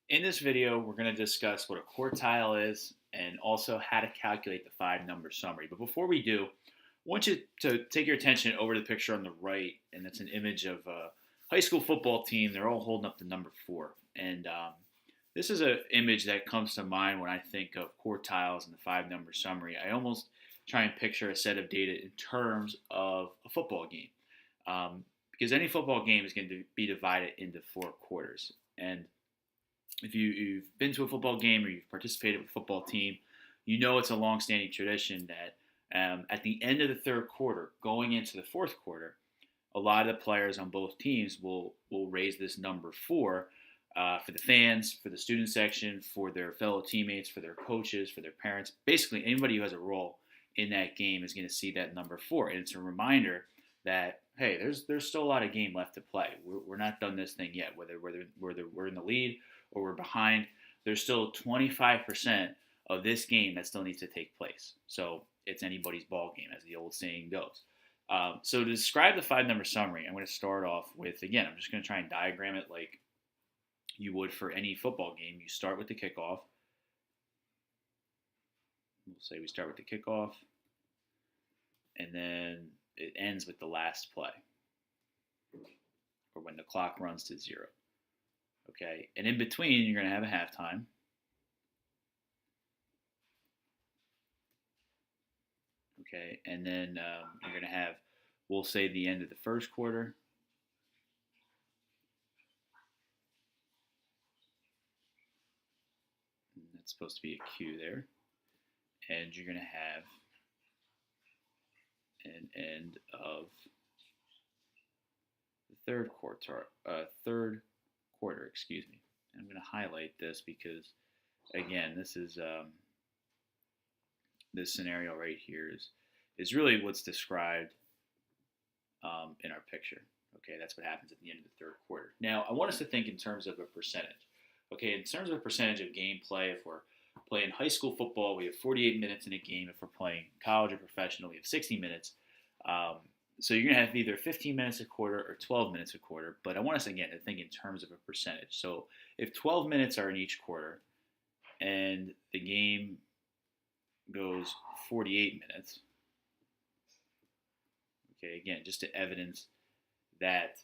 In this video, we're going to discuss what a quartile is and also how to calculate the five-number summary. But before we do, I want you to take your attention over to the picture on the right, and that's an image of a high school football team. They're all holding up the number four. And this is an image that comes to mind when I think of quartiles and the five-number summary. I almost try and picture a set of data in terms of a football game. Because any football game is going to be divided into four quarters. And if you've been to a football game or you've participated with a football team, you know it's a long-standing tradition that at the end of the third quarter, going into the fourth quarter, a lot of the players on both teams will raise this number four for the fans, for the student section, for their fellow teammates, for their coaches, for their parents. Basically, anybody who has a role in that game is going to see that number four, and it's a reminder that hey, there's still a lot of game left to play. We're not done this thing yet. Whether we're in the lead or we're behind, there's still 25% of this game that still needs to take place. So it's anybody's ball game, as the old saying goes. So to describe the five-number summary, I'm going to start off with, again, I'm just going to try and diagram it like you would for any football game. You start with the kickoff. We'll say we start with the kickoff, and then it ends with the last play, or when the clock runs to zero. Okay, and in between, you're going to have a halftime. Okay, and then you're going to have, we'll say, the end of the first quarter. And that's supposed to be a cue there. And you're going to have an end of the third quarter. Excuse me. And I'm going to highlight this because, again, this is this scenario right here is really what's described in our picture. Okay, that's what happens at the end of the third quarter. Now, I want us to think in terms of a percentage. Okay, in terms of a percentage of gameplay, if we're playing high school football, we have 48 minutes in a game. If we're playing college or professional, we have 60 minutes. So you're going to have either 15 minutes a quarter or 12 minutes a quarter. But I want us, again, to think in terms of a percentage. So if 12 minutes are in each quarter and the game goes 48 minutes, okay, again, just to evidence that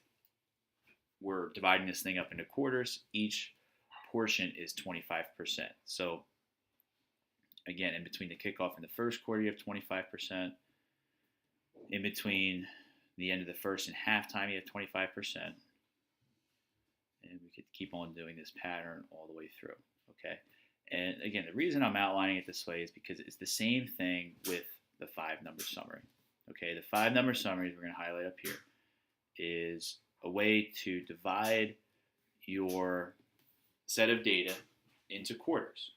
we're dividing this thing up into quarters, each portion is 25%. So again, in between the kickoff and the first quarter, you have 25%. In between the end of the first and halftime, you have 25%. And we could keep on doing this pattern all the way through. Okay. And again, the reason I'm outlining it this way is because it's the same thing with the five-number summary. Okay, the five-number summary we're going to highlight up here is a way to divide your set of data into quarters.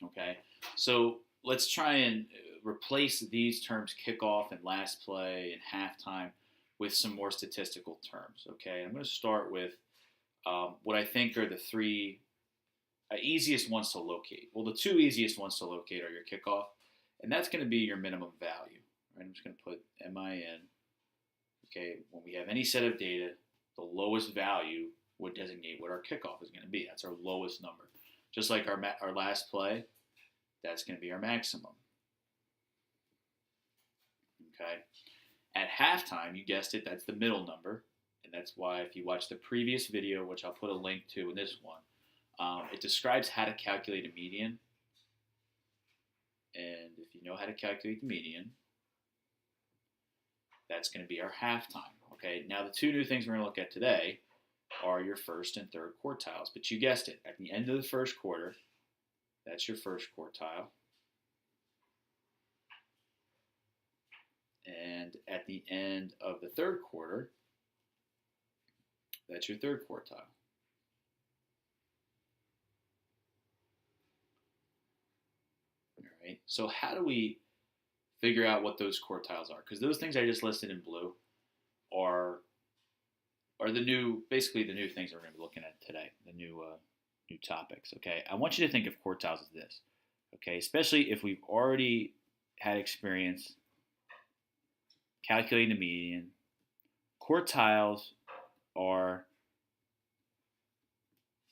Okay, so let's try and replace these terms, kickoff and last play and halftime, with some more statistical terms. Okay, I'm going to start with what I think are the three easiest ones to locate. Well, the two easiest ones to locate are your kickoff, and that's going to be your minimum value. Right? I'm just going to put MIN. Okay, when we have any set of data, the lowest value would designate what our kickoff is going to be. That's our lowest number. Just like our last play, that's going to be our maximum. Okay. At halftime, you guessed it, that's the middle number, and that's why if you watch the previous video, which I'll put a link to in this one, it describes how to calculate a median. And if you know how to calculate the median, that's going to be our halftime. Okay, now the two new things we're going to look at today are your first and third quartiles. But you guessed it, at the end of the first quarter, that's your first quartile. And at the end of the third quarter, that's your third quartile. All right, so how do we figure out what those quartiles are? Because those things I just listed in blue are the new, basically the new things we're going to be looking at today, the new topics. Okay, I want you to think of quartiles as this. Okay, especially if we've already had experience calculating the median. Quartiles are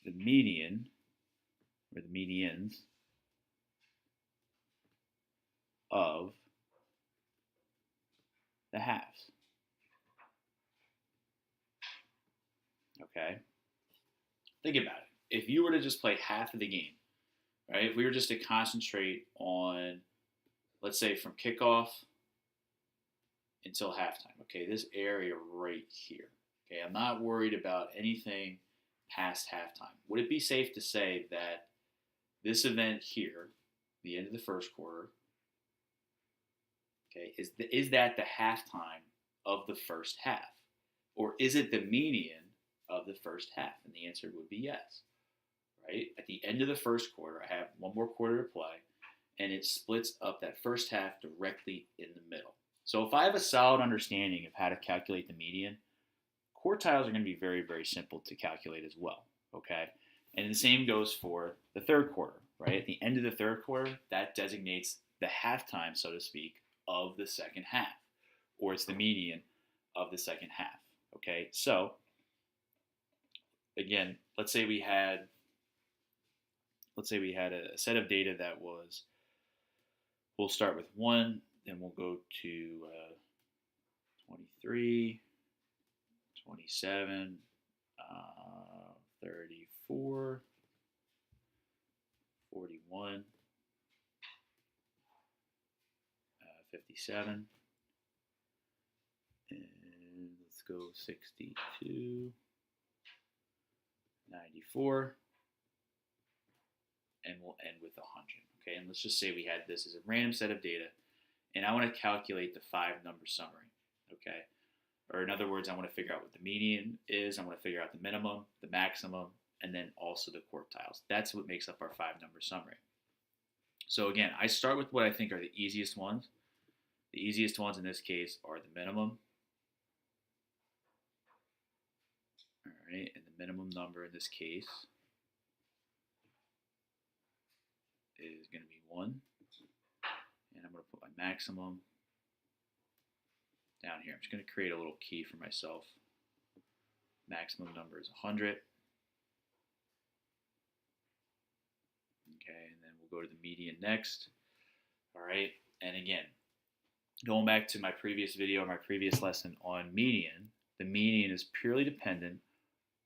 the median, or the medians, of the halves. Okay? Think about it. If you were to just play half of the game, right? If we were just to concentrate on, let's say, from kickoff until halftime, okay, this area right here. Okay, I'm not worried about anything past halftime. Would it be safe to say that this event here, the end of the first quarter, okay, is that the halftime of the first half? Or is it the median of the first half? And the answer would be yes. Right? At the end of the first quarter, I have one more quarter to play, and it splits up that first half directly in the middle. So if I have a solid understanding of how to calculate the median, quartiles are going to be very, very simple to calculate as well. Okay? And the same goes for the third quarter, right? At the end of the third quarter, that designates the halftime, so to speak, of the second half, or it's the median of the second half. Okay? So, again, let's say we had a set of data that was, we'll start with 1, then we'll go to 23, 27, 34, 41, 57, and let's go 62, 94, and we'll end with 100. Okay, and let's just say we had this as a random set of data, and I want to calculate the 5-number summary. Okay, or in other words, I want to figure out what the median is. I want to figure out the minimum, the maximum, and then also the quartiles. That's what makes up our 5-number summary. So again, I start with what I think are the easiest ones. The easiest ones in this case are the minimum. All right, and the minimum number in this case is going to be 1. And I'm going to put my maximum down here. I'm just going to create a little key for myself. Maximum number is 100. Okay, and then we'll go to the median next. All right, and again, going back to my previous video, my previous lesson on median, the median is purely dependent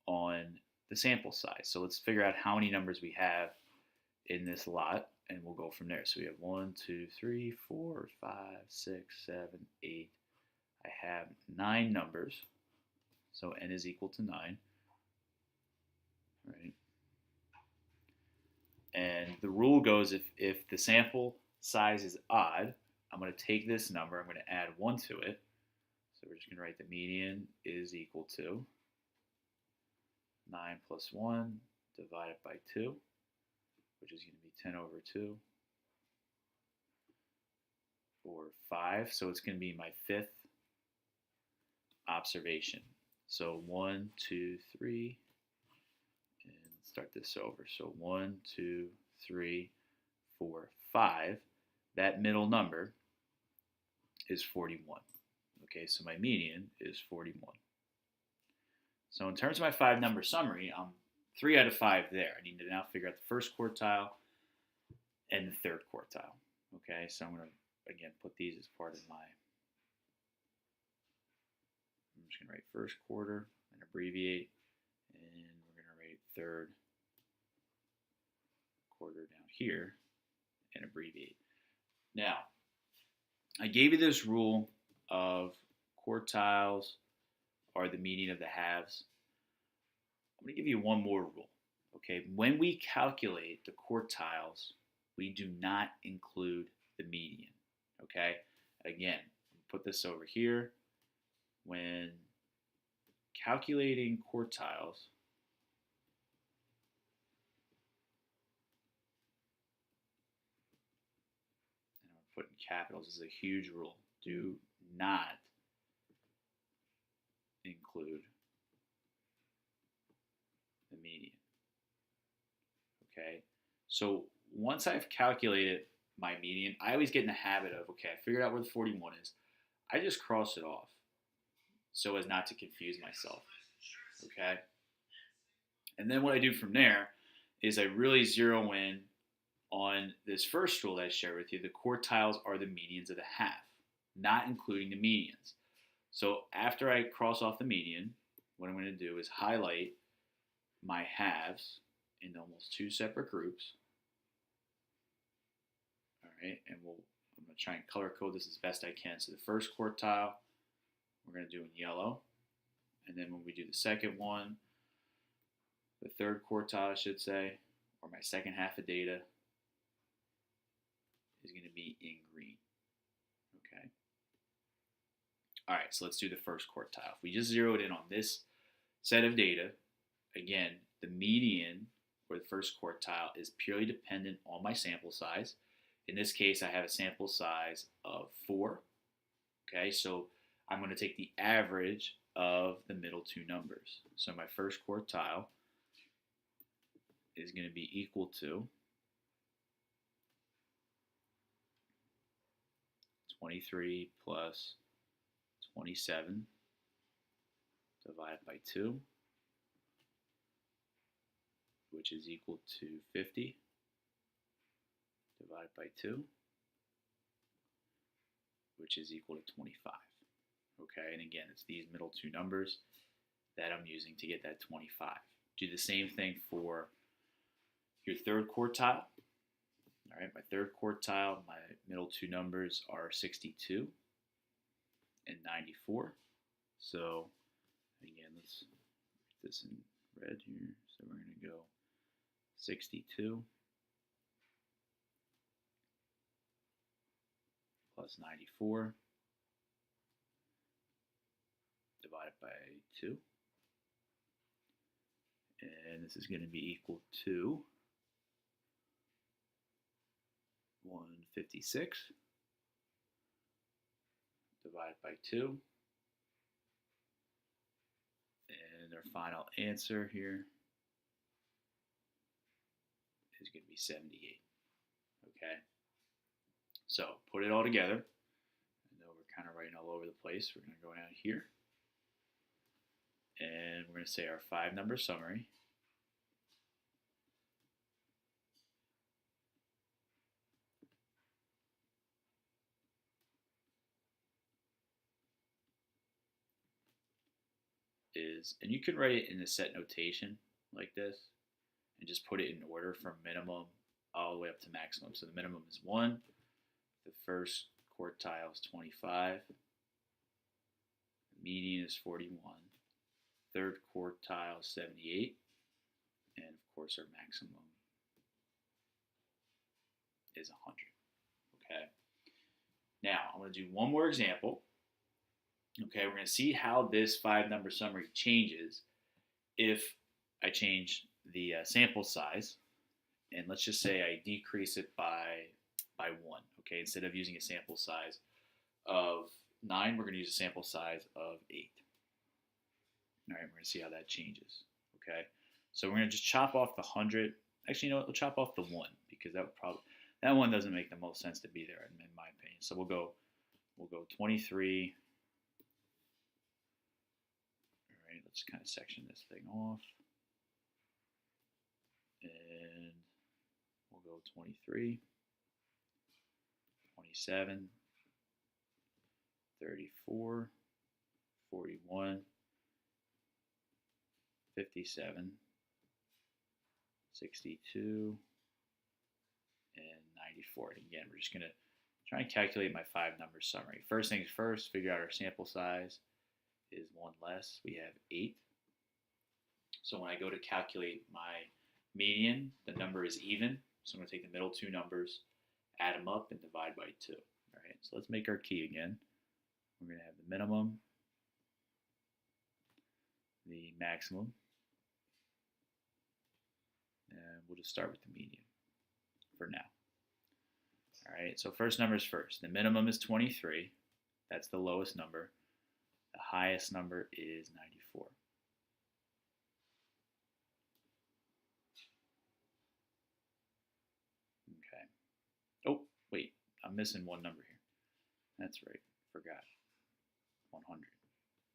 on the sample size. So let's figure out how many numbers we have in this lot, and we'll go from there. So we have 1, 2, 3, 4, 5, 6, 7, 8. I have 9 numbers, so n is equal to 9. Right? And the rule goes, if the sample size is odd, I'm going to take this number, I'm going to add 1 to it. So we're just going to write the median is equal to 9 plus 1 divided by 2, which is going to be 10 over 2, or 5. So it's going to be my 5th observation. So 1, 2, 3, and start this over. So 1, 2, 3, 4, 5. That middle number is 41. Okay, so my median is 41. So in terms of my 5-number summary, I'm 3 out of 5 there. I need to now figure out the first quartile and the third quartile. Okay, so I'm going to, again, put these as part of my, I'm just going to write first quarter and abbreviate, and we're going to write third quarter down here and abbreviate. Now, I gave you this rule of quartiles are the median of the halves. I'm going to give you one more rule. Okay, when we calculate the quartiles, we do not include the median. Okay, again, put this over here. When calculating quartiles, and I'm putting capitals, this is a huge rule. Do not include the median. Okay, so once I've calculated my median, I always get in the habit of, okay, I figured out where the 41 is. I just cross it off so as not to confuse myself. Okay, And then what I do from there is I really zero in on this first rule that I shared with you. The quartiles are the medians of the half, not including the medians. So after I cross off the median, what I'm going to do is highlight my halves in almost two separate groups. All right, and I'm going to try and color code this as best I can. So the first quartile, we're going to do in yellow. And then when we do the second one, the third quartile, I should say, or my second half of data, is going to be in green. Okay. All right, so let's do the first quartile. If we just zeroed in on this set of data, again, the median or the first quartile is purely dependent on my sample size. In this case, I have a sample size of 4. Okay, so I'm going to take the average of the middle two numbers. So my first quartile is going to be equal to 23 plus 27 divided by 2, which is equal to 50 divided by 2, which is equal to 25. Okay, and again, it's these middle two numbers that I'm using to get that 25. Do the same thing for your third quartile. All right, my third quartile, my middle two numbers are 62 and 94. So again, let's write this in red here. So we're going to go 62 plus 94 divided by 2. And this is going to be equal to 156 divided by 2. And our final answer here is going to be 78. Okay? So put it all together. I know we're kind of writing all over the place. We're going to go down here. And we're going to say our 5-number summary is, and you can write it in a set notation like this and just put it in order from minimum all the way up to maximum. So the minimum is 1, the first quartile is 25, the median is 41, third quartile is 78, and of course our maximum is 100. Okay. Now I'm going to do one more example. Okay, we're going to see how this 5-number summary changes if I change the sample size, and let's just say I decrease it by 1. Okay, instead of using a sample size of 9, we're going to use a sample size of 8. All right, we're going to see how that changes. Okay, so we're going to just chop off the 100. Actually, you know what? We'll chop off the 1 because that one doesn't make the most sense to be there in my opinion. So we'll go 23. All right, let's kind of section this thing off, and we'll go 23, 27, 34, 41, 57, 62, and 94. And again, we're just going to try and calculate my 5-number summary. First things first, figure out our sample size is 1 less. We have 8. So when I go to calculate my median, the number is even. So I'm going to take the middle two numbers, add them up, and divide by 2. All right, so let's make our key again. We're going to have the minimum, the maximum, and we'll just start with the median for now. All right, so first numbers first. The minimum is 23. That's the lowest number. The highest number is 94. Okay. Oh, wait, I'm missing one number here. That's right, forgot. 100.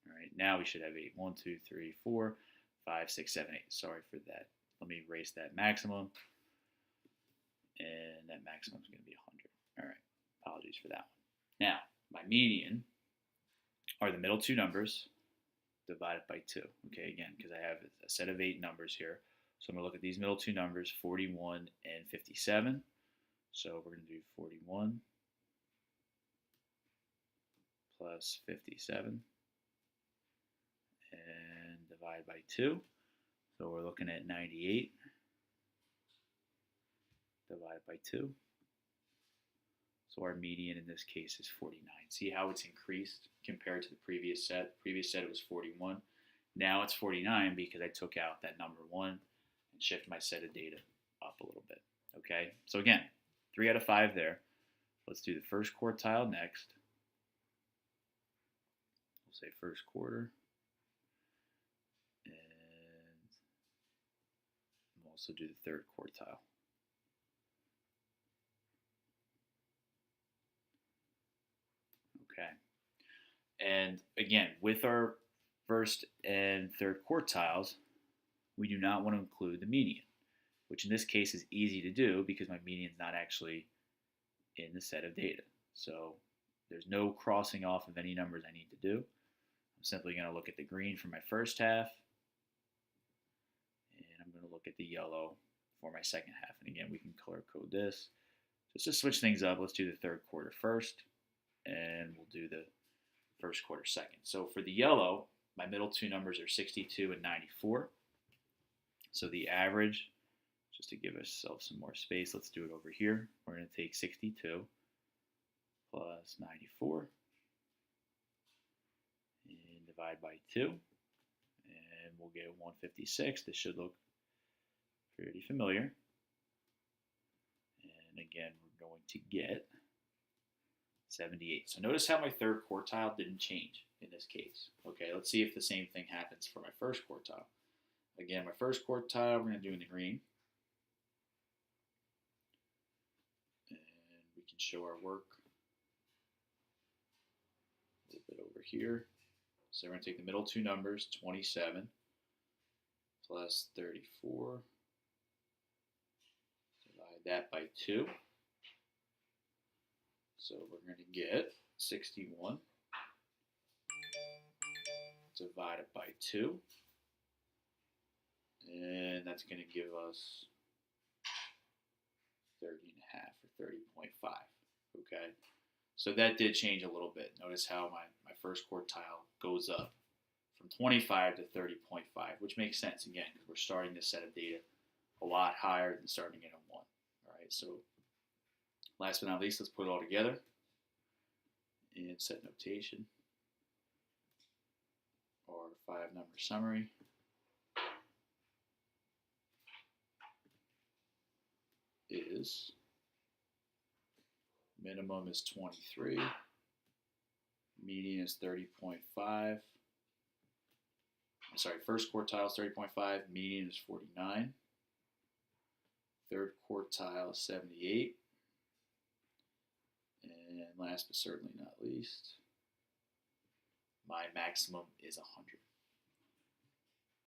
All right, now we should have 8. 1, 2, 3, 4, 5, 6, 7, 8. Sorry for that. Let me erase that maximum. And that maximum is going to be 100. All right. Apologies for that one. Now, my median are the middle two numbers divided by 2. Okay, again, because I have a set of 8 numbers here. So I'm going to look at these middle two numbers, 41 and 57. So we're going to do 41 plus 57 and divide by 2. So we're looking at 98 divided by 2. So our median in this case is 49. See how it's increased compared to the previous set? The previous set it was 41. Now it's 49 because I took out that number 1 and shift my set of data up a little bit. Okay, so again, 3 out of 5 there. Let's do the first quartile next. We'll say first quarter. And we'll also do the third quartile. Okay. And again, with our first and third quartiles, we do not want to include the median, which in this case is easy to do because my median is not actually in the set of data. So there's no crossing off of any numbers I need to do. I'm simply going to look at the green for my first half, and I'm going to look at the yellow for my second half. And again, we can color code this. Just to switch things up, let's do the third quarter first, and we'll do the first quarter second. So for the yellow, my middle two numbers are 62 and 94. So the average, just to give ourselves some more space, let's do it over here. We're going to take 62 plus 94 and divide by 2. And we'll get 156. This should look pretty familiar. And again, we're going to get 78. So notice how my third quartile didn't change in this case. Okay, let's see if the same thing happens for my first quartile. Again, my first quartile, we're going to do in the green. And we can show our work a little bit over here. So we're going to take the middle two numbers, 27 plus 34. Divide that by 2. So we're going to get 61 divided by 2. And that's going to give us 30.5 or 30.5. Okay, so that did change a little bit. Notice how my first quartile goes up from 25 to 30.5, which makes sense again because we're starting this set of data a lot higher than starting it at 1. All right, so last but not least, let's put it all together in set notation or 5-number summary. Is minimum is 23, median is 30.5. I'm sorry, first quartile is 30.5, median is 49, third quartile is 78, and last but certainly not least, my maximum is 100.